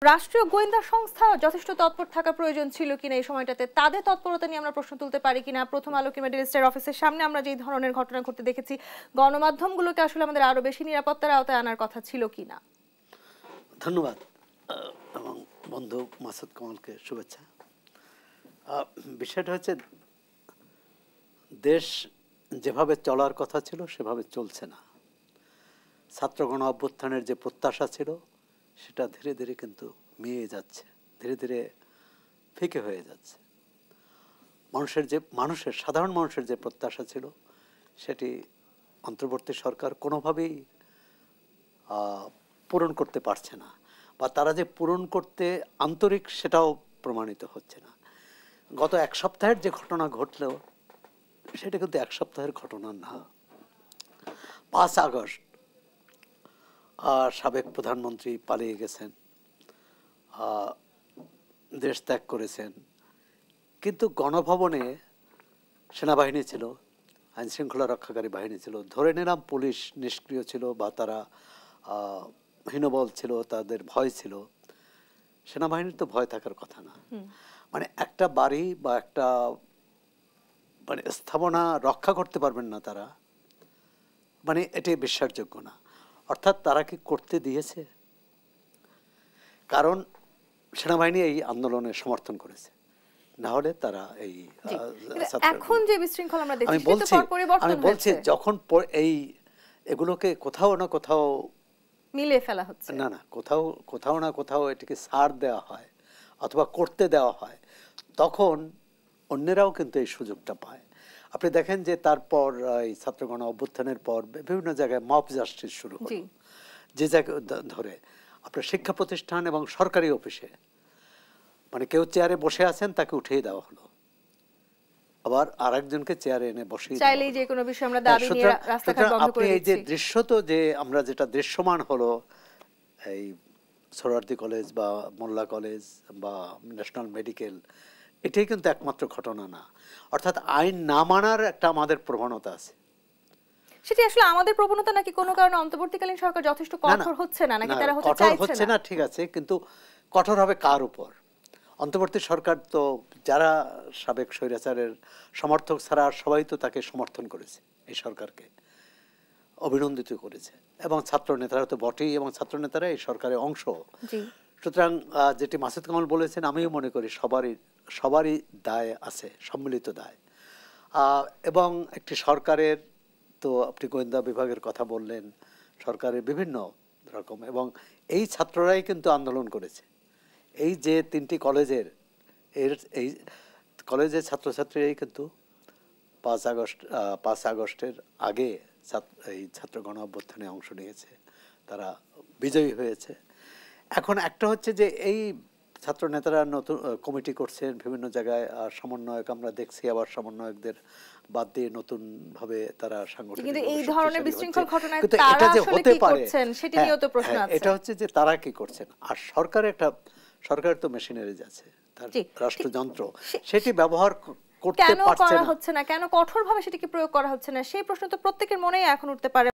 রাষ্ট্রীয় গোয়েন্দা সংস্থা যথেষ্ট তৎপর থাকা প্রয়োজন ছিল কিনা এই সময়টাতে, তাদের তৎপরতা নিয়ে আমরা প্রশ্ন তুলতে পারি কিনা। প্রথম আলো কিংবা ডেইলি স্টার অফিসের সামনে আমরা যে ধরনের ঘটনা ঘটতে দেখেছি, গণমাধ্যমগুলোকে আসলে আমাদের আরো বেশি নিরাপত্তার আওতায় আনার কথা ছিল কিনা। ধন্যবাদ এবং বন্ধু মাসুদ কামালকে শুভেচ্ছা। বিষয়টা হচ্ছে দেশ যেভাবে চলার কথা ছিল সেভাবে চলছে না। ছাত্র গণ অভ্যুত্থানের যে প্রত্যাশা ছিল সেটা ধীরে ধীরে কিন্তু মিয়ে যাচ্ছে, ধীরে ধীরে ফিকে হয়ে যাচ্ছে। সাধারণ মানুষের যে প্রত্যাশা ছিল সেটি অন্তর্বর্তী সরকার কোনোভাবেই পূরণ করতে পারছে না, বা তারা যে পূরণ করতে আন্তরিক সেটাও প্রমাণিত হচ্ছে না। গত এক সপ্তাহের যে ঘটনা ঘটলেও সেটা কিন্তু এক সপ্তাহের ঘটনা না। ৫ আগস্ট সাবেক প্রধানমন্ত্রী পালিয়ে গেছেন, দেশ ত্যাগ করেছেন, কিন্তু গণভবনে সেনাবাহিনী ছিল, আইন শৃঙ্খলা রক্ষাকারী বাহিনী ছিল। ধরে নিলাম পুলিশ নিষ্ক্রিয় ছিল বা তারা হীনবল ছিল, তাদের ভয় ছিল। সেনাবাহিনীর তো ভয় থাকার কথা না। মানে একটা বাড়ি বা একটা স্থাপনা রক্ষা করতে পারবেন না তারা, এটি বিশ্বাসযোগ্য না। অর্থাৎ তারা কি করতে দিয়েছে? কারণ সেনাবাহিনী এই আন্দোলনে সমর্থন করেছে, না হলে তারা এই এখন যে বিশৃঙ্খলা আমরা দেখছি, আমি বলছি যখন এগুলোকে কোথাও না কোথাও মিলিয়ে ফেলা হচ্ছে, না কোথাও না কোথাও এটিকে ছাড় দেওয়া হয় অথবা করতে দেওয়া হয়, তখন অন্যরাও কিন্তু এই সুযোগটা পায়। আপনি দেখেন যে তারপর এই ছাত্র গণ অভ্যুত্থানের পর বিভিন্ন জায়গায় মব জাস্টিস শুরু হলো। যে জায়গায় ধরে আপনার শিক্ষা প্রতিষ্ঠান এবং সরকারি অফিসে কেউ চেয়ারে বসে আছেন, তাকে উঠিয়ে দেওয়া হলো, আবার আরেকজনকে চেয়ারে এনে বসিয়ে চাইলেই যে কোনো বিষয় আমরা দাবি নিয়ে রাস্তাঘাট বন্ধ করে দিচ্ছি। এই যে দৃশ্য, তো যে আমরা যেটা দৃশ্যমান হলো এই সোহরাওয়ার্দী কলেজ বা মোল্লা কলেজ বা ন্যাশনাল মেডিকেল, এটাই কিন্তু একমাত্র ঘটনা না। অর্থাৎ আইন না মানার একটা আমাদের প্রবণতা আছে। সেটি আসলে আমাদের প্রবণতা নাকি কোনো কারণে অন্তর্বর্তীকালীন সরকার যথেষ্ট কঠোর হচ্ছে না, নাকি তারা হতে চাইছে না? ঠিক আছে, কিন্তু কঠোর হবে কার উপর? অন্তর্বর্তী সরকার তো যারা সাবেক স্বৈরাচারের সমর্থক ছাড়া সবাই তো তাকে সমর্থন করেছে, এই সরকারকে অভিনন্দিত করেছে, এবং ছাত্র নেতারা তো বটেই, এবং ছাত্র নেতারা এই সরকারের অংশ। সুতরাং যেটি মাসুদ কামাল বলেছেন, আমিও মনে করি সবারই দায় আছে, সম্মিলিত দায়। এবং একটি সরকারের, তো আপনি গোয়েন্দা বিভাগের কথা বললেন, সরকারের বিভিন্ন রকম, এবং এই ছাত্ররাই কিন্তু আন্দোলন করেছে। এই যে 3টি কলেজের এই কলেজের ছাত্রছাত্রীরাই কিন্তু 5 আগস্টের আগে এই ছাত্র গণ অভ্যুত্থানে অংশ নিয়েছে, তারা বিজয়ী হয়েছে। এখন একটা হচ্ছে যে এই ছাত্র নেতারা নতুন কমিটি করছেন বিভিন্ন জায়গায়, সমন্বয়ক আমরা দেখছি, আবার সমন্বয়কদের বাদ দিয়ে নতুন ভাবে তারা সাংগঠনিক, কিন্তু এই ধরনের বিশৃঙ্খল ঘটনায় তারা আসলে কি করছেন সেটি নিয়েও তো প্রশ্ন আছে। এটা হচ্ছে যে তারা কি করছেন, আর সরকারের তো মেশিনারিজ আছে, তার রাষ্ট্রযন্ত্র, সেটি ব্যবহার করতে পারছে না। কেন করা হচ্ছে না, কেন কঠোরভাবে সেটিকে প্রয়োগ করা হচ্ছে না, সেই প্রশ্ন তো প্রত্যেকের মনেই এখন উঠতে পারে।